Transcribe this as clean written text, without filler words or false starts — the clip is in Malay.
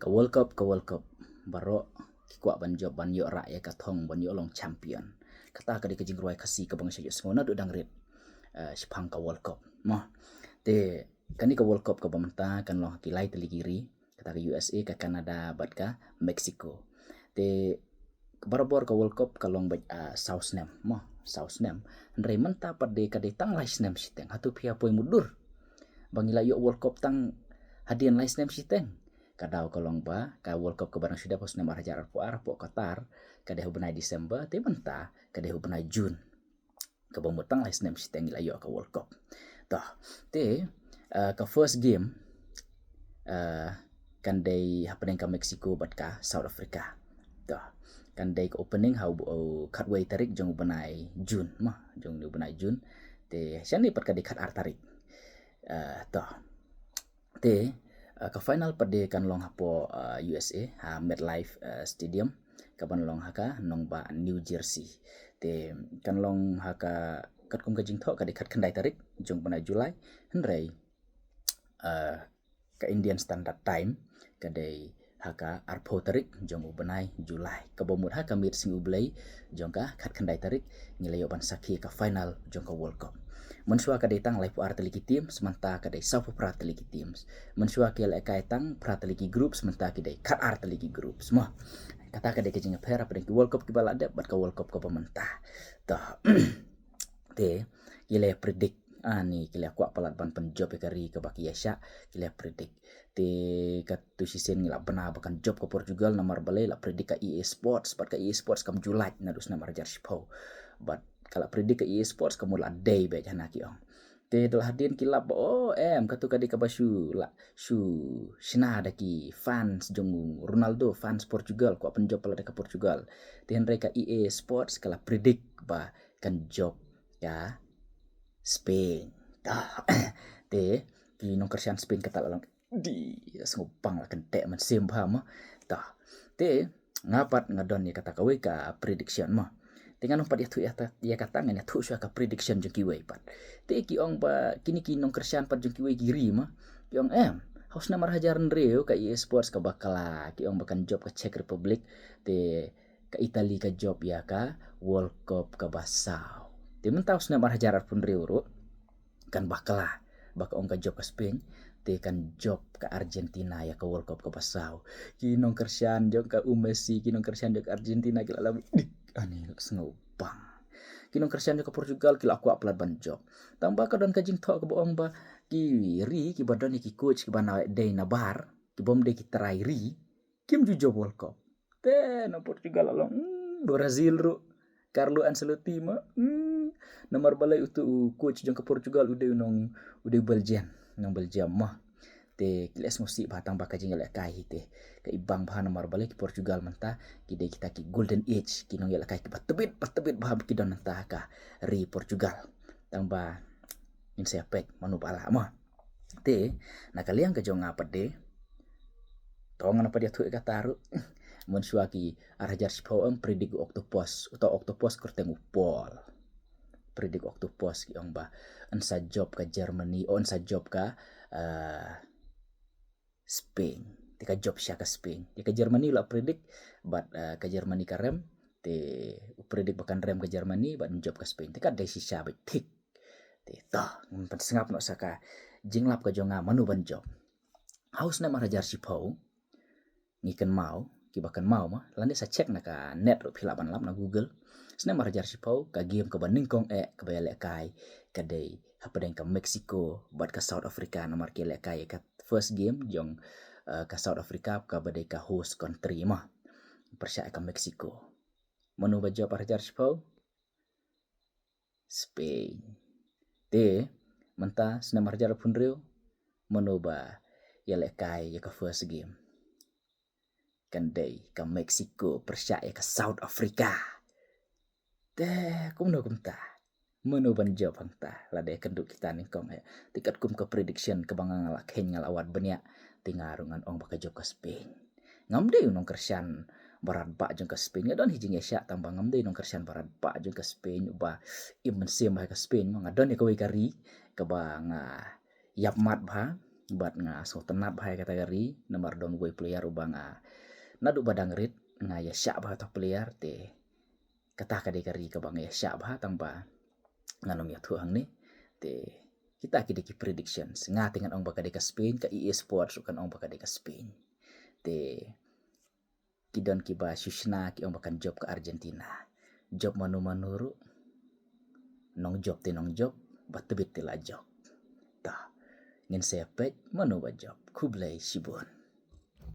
Ka World Cup baro kikwa banjo banyo ra ya katong banyo long champion kata ka di ka jingroi kasi ka bang siya semua do dangrit sipang ka World Cup mo te kani ka World Cup ka bamta kan lo kilai teligiri kata ka USA ka Canada bat ka Mexico te barabor ka World Cup kalong bat South Nem mo South Nem ndre menta pade ka de tang lai nem siteng hatu pia poi mudur bangila yo World Cup tang hadian lai nem siteng kadau kolong ba ka World Cup ke barang sudah pos nem arajar arpo Qatar kadehu benai Desember te menta kadehu benai Jun ke bomutang lai nem siteng ila yo ka World Cup toh te ka first game kan day happening ka Mexico bat ka South Africa toh kan day ka opening how katway tarik jong benai Jun mah jong benai Jun te sian ni pat ka dikat tarik toh te ka final pada kan long hapo USA MetLife Stadium kaban long haka nong ba New Jersey te kan long haka kat kum ka jingtho ka dikat kandai tarik jong bana Julai henrei ka Indian Standard Time kadai haka arpo tarik jong ubanai Julai ka bomut haka mir sing ublai jong ka kat kandai tarik ngilayo ban sakhi ka final jong ka World Cup mensua ka datang live art ligi tim sementa ka dai sapu prat ligi teams mensua ke le kaitang prat ligi group sementa ki dai kat art ligi group semua kata ka dai kejing pera pada ki World Cup ki balade bat ka World Cup ka pementah toh te kile predict ani kile kwa palat ban penjob kari ke baki yasha kile predict te katu sisen ngila bena bakan job ke Portugal nomor balai la predict ka EA Sports bat ka EA Sports kam Julai na dus nomor jar sipo bat kalau predict ke EA Sports kamu la day be jana ki ong te dal hadin kilap katu kadi ka basu la su sina daki fans jong Ronaldo fans Portugal ko penjob pala ka Portugal te henrei ka EA Sports kala predict ba kan job ya Spain te ki nong kersian Spain kata lang di sengupang lah kentek man sim paham ta te ngapat ngadon ni kata kawe ka prediction mah dengan nompat dia kata nganya tu ka prediction jeng kiwe pat te ki ong ba kini ki nong kersian pat jeng kiwe giri mah ki ong haus na marhajaran reo ka EA Sports ka bakala ki ong bakan job ka Czech Republic te ka Italy ka job ya ka World Cup ka Basau te mentau na marhajaran pun reo kan bakala baka ong ka job ka Spain te kan job ka Argentina ya ka World Cup ka Basau kinong kersian jong ka Messi kinong kersian jong ka Argentina kila lam ani sengupang kinong kersian jong ka Portugal kila aku aplat ban job tambah ka don ka jing tho ka boong ba ki badon ki coach ki bana day na bar ki bom de ki try ri kim ju job World Cup te no Portugal along Brazil ru Carlo Ancelotti ma nomor balai utu coach jong ka Portugal udah Belgian nong Belgium mah te kiles musi batang baka jingal kai te ka ibang bahan nomor balai ki Portugal menta ki de kita ki golden age ki nong yala kai ki patebit baham ki don menta ka ri Portugal tambah in sepek manu bala mah te na kalian ka jong apa de tongan apa dia tu ka taru mensua ki arajar sipo predik octopus kurteng upol predik octopus ki ong ba ansa job ka Germany ansa job ka Spain tika job siya ka Spain tika Germany la predik but ka Germany ka rem te predik bakan rem ka Germany but job ka Spain tika desi siya ba tik te ta sengap no saka jinglap ka jonga manu ban job haus na marajar sipo ngiken mau ki bakan mau mah lande sa cek na ka net ro pilaban lap na Google sne marajar sipau ka game ka baningkong ka bayale kai ka day hapadeng ka Mexico bat ka South Africa nomor kele kai ka first game jong ka South Africa ka badai ka host country mah persya ka Mexico manu bajo marajar sipau Spain te menta sne marajar punrio manu ba yale kai ya ka first game kan day ka Mexico persya ka South Africa te kum no kumta menu ban job hangta la de kenduk kita ni kong tikat kum ka prediction ka bangang la ken ngal awat benya tingarungan ong baka job ka Spain ngam de nong kersian barat ba jong ka Spain ngadon hijing Asia tambang ngam de nong kersian barat ba jong ka Spain ba imen sim ka Spain ngadon ni ka we kari ka bang yap mat ba bat nga so tenap hai kategori nomor don way player ubang nadu badang rit nga ya syak bah to player te kata kategori ka bang ya syak bah tangpa nganom ya tuang ni te kita kidiki predictions nga tingan ong baka deka Spain ka EA Sports kan ong baka deka Spain te kidon kiba Shushna ki ong bakan job ke Argentina job manu manuru nong job batebit tila job ta ngin sepet manu ba job kublai shibun